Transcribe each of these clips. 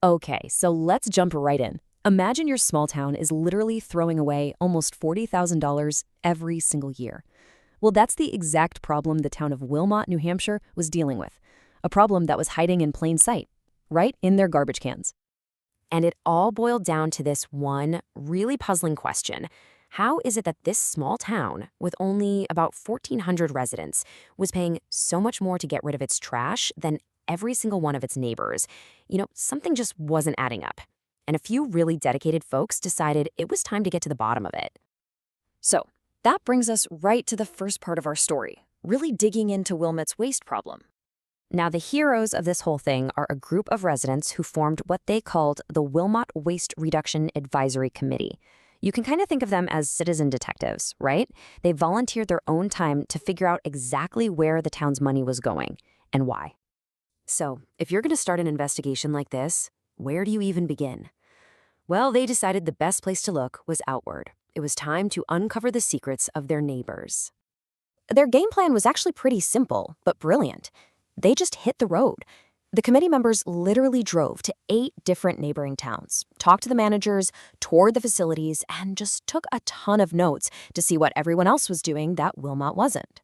Okay, so let's jump right in. Imagine your small town is literally throwing away almost $40,000 every single year. Well, that's the exact problem the town of Wilmot, New Hampshire was dealing with. A problem that was hiding in plain sight, right in their garbage cans. And it all boiled down to this one really puzzling question. How is it that this small town, with only about 1,400 residents, was paying so much more to get rid of its trash than every single one of its neighbors? Something just wasn't adding up. And a few really dedicated folks decided it was time to get to the bottom of it. So, that brings us right to the first part of our story, really digging into Wilmot's waste problem. Now, the heroes of this whole thing are a group of residents who formed what they called the Wilmot Waste Reduction Advisory Committee. You can kind of think of them as citizen detectives, right? They volunteered their own time to figure out exactly where the town's money was going and why. So, if you're going to start an investigation like this, where do you even begin? Well, they decided the best place to look was outward. It was time to uncover the secrets of their neighbors. Their game plan was actually pretty simple, but brilliant. They just hit the road. The committee members literally drove to 8 different neighboring towns, talked to the managers, toured the facilities, and just took a ton of notes to see what everyone else was doing that Wilmot wasn't.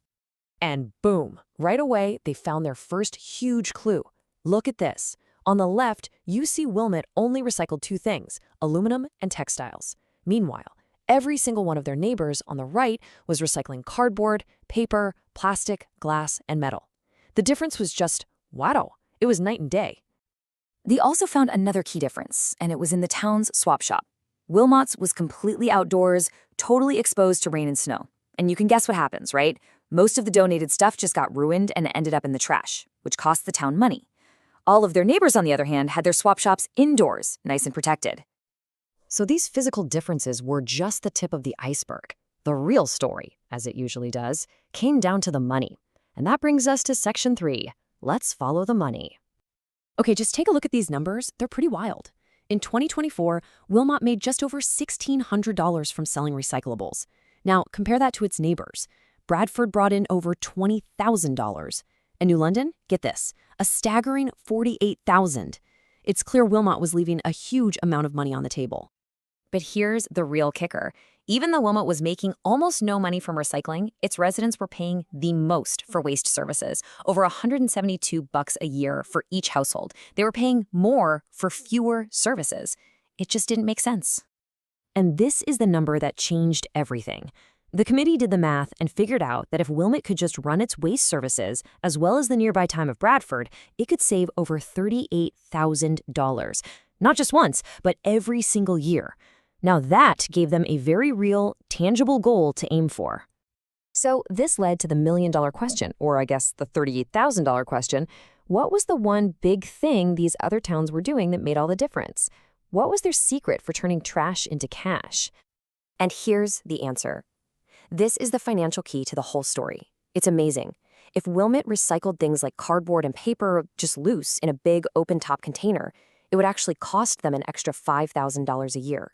And boom, right away, they found their first huge clue. Look at this. On the left, you see Wilmot only recycled 2 things, aluminum and textiles. Meanwhile, every single one of their neighbors on the right was recycling cardboard, paper, plastic, glass, and metal. The difference was just, wow, it was night and day. They also found another key difference, and it was in the town's swap shop. Wilmot's was completely outdoors, totally exposed to rain and snow. And you can guess what happens, right? Most of the donated stuff just got ruined and ended up in the trash, which cost the town money. All of their neighbors, on the other hand, had their swap shops indoors, nice and protected. So these physical differences were just the tip of the iceberg. The real story, as it usually does, came down to the money. And that brings us to Section 3. Let's follow the money. Okay, just take a look at these numbers. They're pretty wild. In 2024, Wilmot made just over $1,600 from selling recyclables. Now, compare that to its neighbors. Bradford brought in over $20,000. And New London, get this, a staggering $48,000. It's clear Wilmot was leaving a huge amount of money on the table. But here's the real kicker. Even though Wilmot was making almost no money from recycling, its residents were paying the most for waste services, over $172 a year for each household. They were paying more for fewer services. It just didn't make sense. And this is the number that changed everything. The committee did the math and figured out that if Wilmot could just run its waste services, as well as the nearby town of Bradford, it could save over $38,000. Not just once, but every single year. Now that gave them a very real, tangible goal to aim for. So this led to the million-dollar question, or I guess the $38,000 question. What was the one big thing these other towns were doing that made all the difference? What was their secret for turning trash into cash? And here's the answer. This is the financial key to the whole story. It's amazing. If Wilmot recycled things like cardboard and paper just loose in a big open-top container, it would actually cost them an extra $5,000 a year.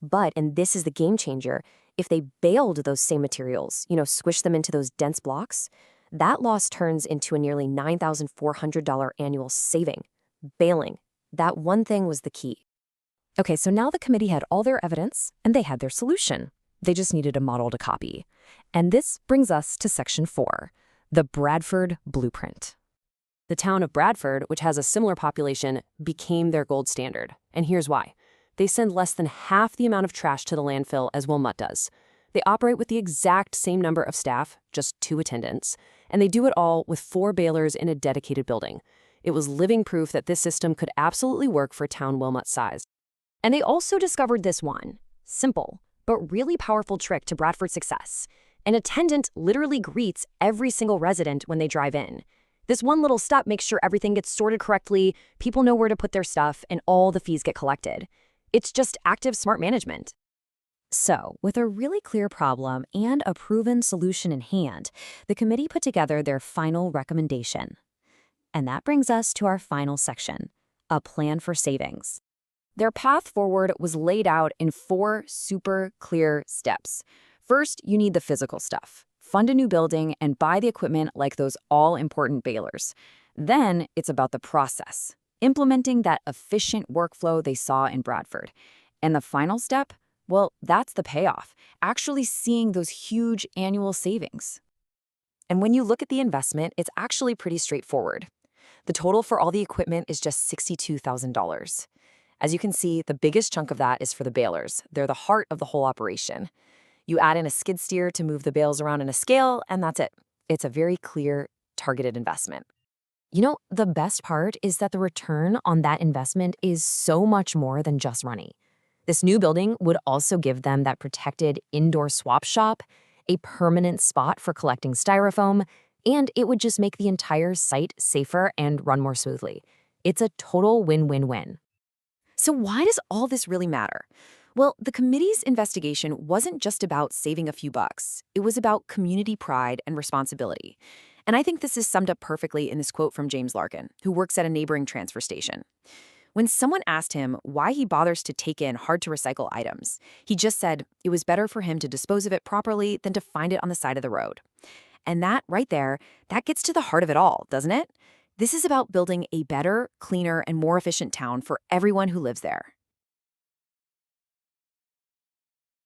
But, and this is the game changer, if they baled those same materials, squished them into those dense blocks, that loss turns into a nearly $9,400 annual saving. Baling. That one thing was the key. Okay, so now the committee had all their evidence, and they had their solution. They just needed a model to copy. And this brings us to Section 4, the Bradford Blueprint. The town of Bradford, which has a similar population, became their gold standard. And here's why. They send less than half the amount of trash to the landfill as Wilmot does. They operate with the exact same number of staff, just 2 attendants, and they do it all with 4 balers in a dedicated building. It was living proof that this system could absolutely work for a town Wilmot's size. And they also discovered this one, simple, but really powerful trick to Bradford's success. An attendant literally greets every single resident when they drive in. This one little step makes sure everything gets sorted correctly, people know where to put their stuff, and all the fees get collected. It's just active smart management. So, with a really clear problem and a proven solution in hand, the committee put together their final recommendation. And that brings us to our final section, a plan for savings. Their path forward was laid out in 4 super clear steps. First, you need the physical stuff. Fund a new building and buy the equipment like those all-important balers. Then, it's about the process. implementing that efficient workflow they saw in Bradford. And the final step? Well, that's the payoff, actually seeing those huge annual savings. And when you look at the investment, it's actually pretty straightforward. The total for all the equipment is just $62,000. As you can see, the biggest chunk of that is for the balers. They're the heart of the whole operation. You add in a skid steer to move the bales around in a scale, and that's it. It's a very clear, targeted investment. You know, the best part is that the return on that investment is so much more than just money. This new building would also give them that protected indoor swap shop, a permanent spot for collecting styrofoam, and it would just make the entire site safer and run more smoothly. It's a total win-win-win. So why does all this really matter? Well, the committee's investigation wasn't just about saving a few bucks. It was about community pride and responsibility. And I think this is summed up perfectly in this quote from James Larkin, who works at a neighboring transfer station. When someone asked him why he bothers to take in hard-to-recycle items, he just said it was better for him to dispose of it properly than to find it on the side of the road. And that, right there, that gets to the heart of it all, doesn't it? This is about building a better, cleaner, and more efficient town for everyone who lives there.